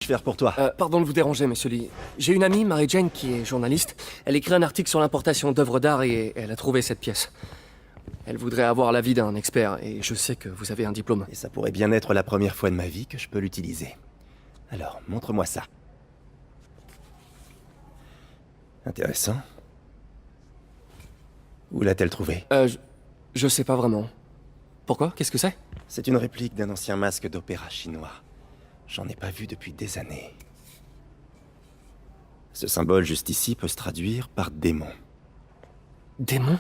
Puis-je faire pour toi? Pardon de vous déranger, monsieur Lee. J'ai une amie, Mary-Jane, qui est journaliste. Elle écrit un article sur l'importation d'œuvres d'art et elle a trouvé cette pièce. Elle voudrait avoir l'avis d'un expert, et je sais que vous avez un diplôme. Et ça pourrait bien être la première fois de ma vie que je peux l'utiliser. Alors, montre-moi ça. Intéressant. Où l'a-t-elle trouvé? Je sais pas vraiment. Pourquoi? Qu'est-ce que c'est? C'est une réplique d'un ancien masque d'opéra chinois. J'en ai pas vu depuis des années. Ce symbole juste ici peut se traduire par démon. Démon?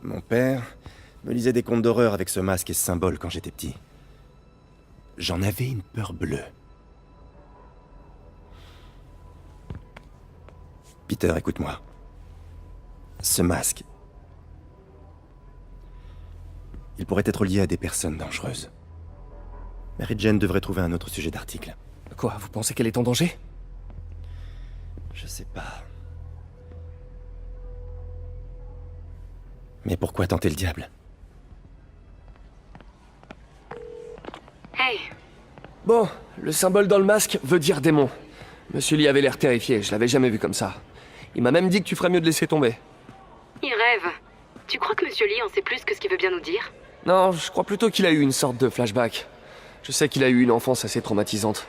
Mon père me lisait des contes d'horreur avec ce masque et ce symbole quand j'étais petit. J'en avais une peur bleue. Peter, écoute-moi. Ce masque... il pourrait être lié à des personnes dangereuses. Mary-Jane devrait trouver un autre sujet d'article. Quoi, vous pensez qu'elle est en danger? Je sais pas. Mais pourquoi tenter le diable? Hey, Bon, le symbole dans le masque veut dire démon. Monsieur Lee avait l'air terrifié, je l'avais jamais vu comme ça. Il m'a même dit que tu ferais mieux de laisser tomber. il rêve. Tu crois que Monsieur Lee en sait plus que ce qu'il veut bien nous dire? Non, je crois plutôt qu'il a eu une sorte de flashback. Je sais qu'il a eu une enfance assez traumatisante.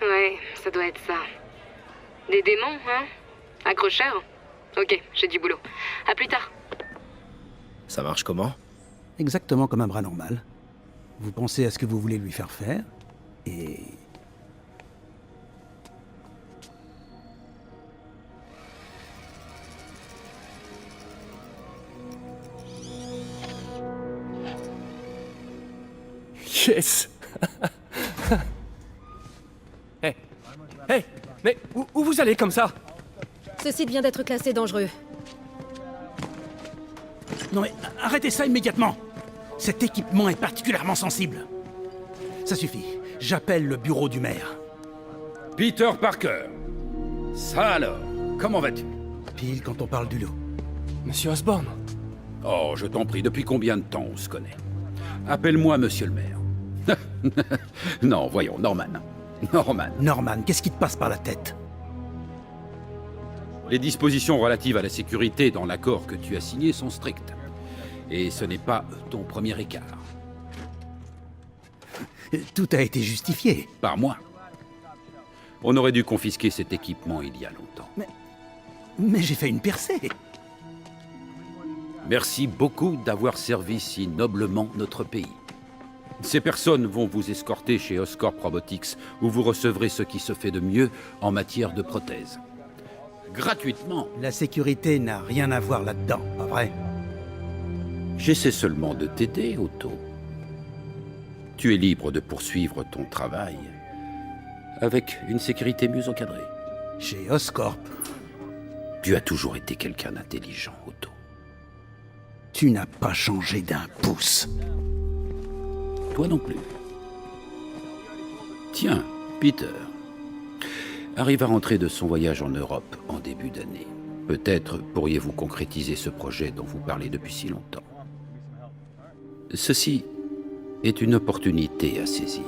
Ouais, ça doit être ça. Des démons, hein? Accrocheurs? Ok, j'ai du boulot. À plus tard. Ça marche comment? Exactement comme un bras normal. Vous pensez à ce que vous voulez lui faire faire, et... Yes. Hey, hey, mais où vous allez comme ça? Ce site vient d'être classé dangereux. Non mais, arrêtez ça immédiatement! Cet équipement est particulièrement sensible. Ça suffit. J'appelle le bureau du maire. Peter Parker. Ça alors, comment vas-tu? Pile quand on parle du loup. Monsieur Osborn. Oh, je t'en prie, depuis combien de temps on se connaît? Appelle-moi monsieur le maire. Non, voyons, Norman. Norman. Norman, qu'est-ce qui te passe par la tête? Les dispositions relatives à la sécurité dans l'accord que tu as signé sont strictes. Et ce n'est pas ton premier écart. Tout a été justifié. Par moi. On aurait dû confisquer cet équipement il y a longtemps. Mais j'ai fait une percée. Merci beaucoup d'avoir servi si noblement notre pays. Ces personnes vont vous escorter chez Oscorp Robotics, où vous recevrez ce qui se fait de mieux en matière de prothèses. Gratuitement. La sécurité n'a rien à voir là-dedans, pas vrai? J'essaie seulement de t'aider, Otto. Tu es libre de poursuivre ton travail avec une sécurité mieux encadrée. Chez Oscorp, Tu as toujours été quelqu'un d'intelligent, Otto. tu n'as pas changé d'un pouce. Toi non plus. Tiens, Peter arrive à rentrer de son voyage en Europe en début d'année. Peut-être pourriez-vous concrétiser ce projet dont vous parlez depuis si longtemps. Ceci est une opportunité à saisir.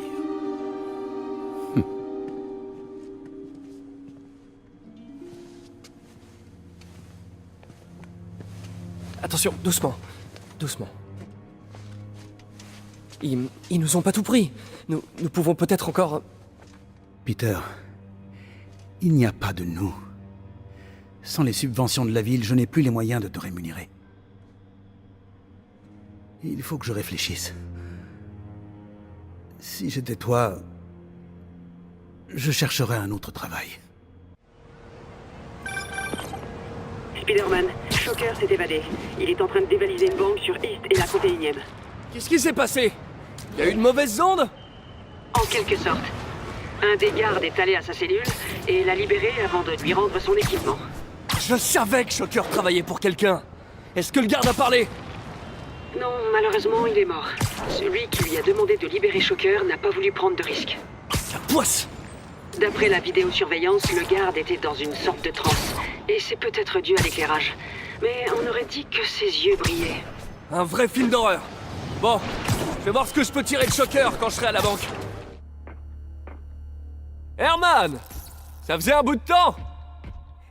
Attention, doucement. Doucement. Ils nous ont pas tout pris. Nous pouvons peut-être encore... Peter, il n'y a pas de nous. Sans les subventions de la ville, je n'ai plus les moyens de te rémunérer. Il faut que je réfléchisse. Si j'étais toi, je chercherais un autre travail. Spider-Man, Shocker s'est évadé. Il est en train de dévaliser une banque sur East et la 21e. Qu'est-ce qui s'est passé? Il y a eu une mauvaise onde? En quelque sorte. Un des gardes est allé à sa cellule et l'a libéré avant de lui rendre son équipement. Je savais que Shocker travaillait pour quelqu'un. Est-ce que le garde a parlé? Non, malheureusement, il est mort. Celui qui lui a demandé de libérer Shocker n'a pas voulu prendre de risque. La poisse! D'après la vidéosurveillance, le garde était dans une sorte de transe. Et c'est peut-être dû à l'éclairage. Mais on aurait dit que ses yeux brillaient. Un vrai film d'horreur. Bon, je vais voir ce que je peux tirer de Shocker quand je serai à la banque. Herman! Ça faisait un bout de temps!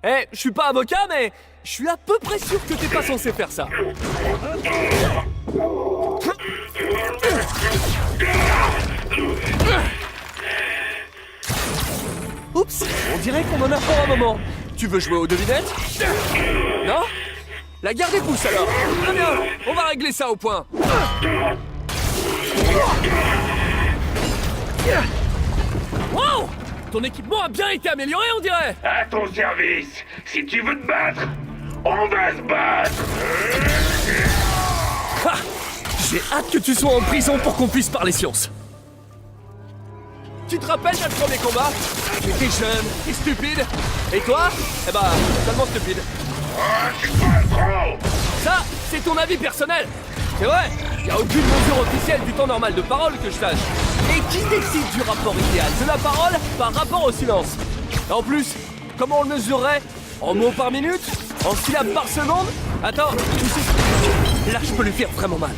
Eh, je suis pas avocat, mais je suis à peu près sûr que t'es pas censé faire ça. Oups, on dirait qu'on en a pour un moment. Tu veux jouer aux devinettes? Non? La garde des pouces alors. Très bien, on va régler ça au point. Wow! Ton équipement a bien été amélioré, on dirait! À ton service. Si tu veux te battre, on va se battre. Ah, j'ai hâte que tu sois en prison pour qu'on puisse parler science. Tu te rappelles notre premier combat? T'étais jeune, t'es stupide. Et toi? Eh bah, totalement stupide. Tu parles trop. Ça, c'est ton avis personnel. C'est vrai, y a aucune mesure officielle du temps normal de parole que je sache. Et qui décide du rapport idéal de la parole par rapport au silence? En plus, comment on le mesurerait? En mots par minute? En syllabes par seconde? Attends, tu sais... Là, je peux lui faire vraiment mal.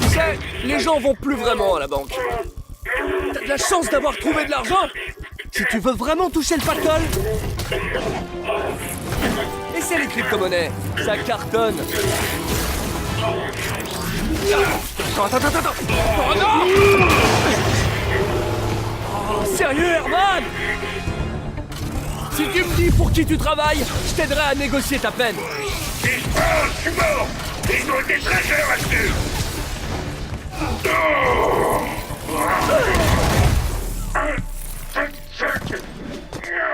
Tu sais, les gens vont plus vraiment à la banque. T'as de la chance d'avoir trouvé de l'argent. Si tu veux vraiment toucher le pactole. Et c'est les crypto-monnaies. Ça cartonne. Attends. Oh non! Oh, sérieux, Herman? Si tu me dis pour qui tu travailles, je t'aiderai à négocier ta peine. Si je parle, je suis mort. Ils ont été très chers là-dessus.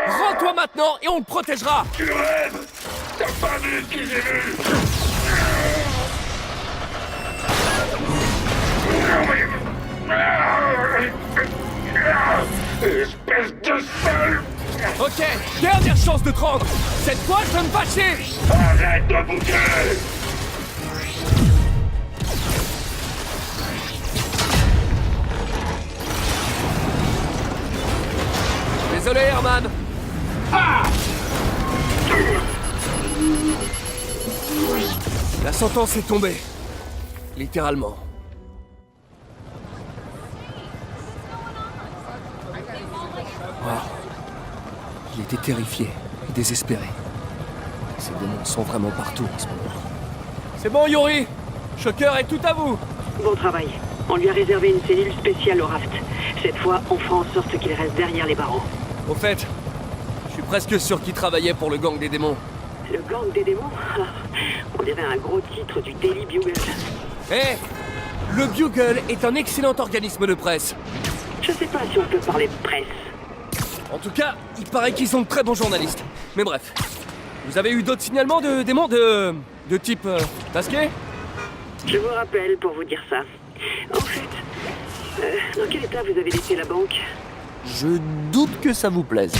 Rends-toi maintenant et on te protégera. Tu rêves. T'as pas vu ce que j'ai vu. Espèce de sale. Ok, dernière chance de te rendre. Cette fois, je vais me fâcher. Arrête de bouger. Désolé, Herman. La sentence est tombée. Littéralement. Wow. Il était terrifié, désespéré. Ces démons sont vraiment partout en ce moment. C'est bon, Yuri. Shocker est tout à vous. Bon travail. On lui a réservé une cellule spéciale au raft. Cette fois, on fera en sorte qu'il reste derrière les barreaux. Au fait, je suis presque sûr qu'il travaillait pour le gang des démons. Le gang des démons? On dirait un gros titre du Daily Bugle. Eh, le Bugle est un excellent organisme de presse. Je sais pas si on peut parler de presse. En tout cas, il paraît qu'ils sont de très bons journalistes. Mais bref, vous avez eu d'autres signalements de démons de type tasqué? Je vous rappelle pour vous dire ça. En fait, dans quel état vous avez laissé la banque? Je doute que ça vous plaise.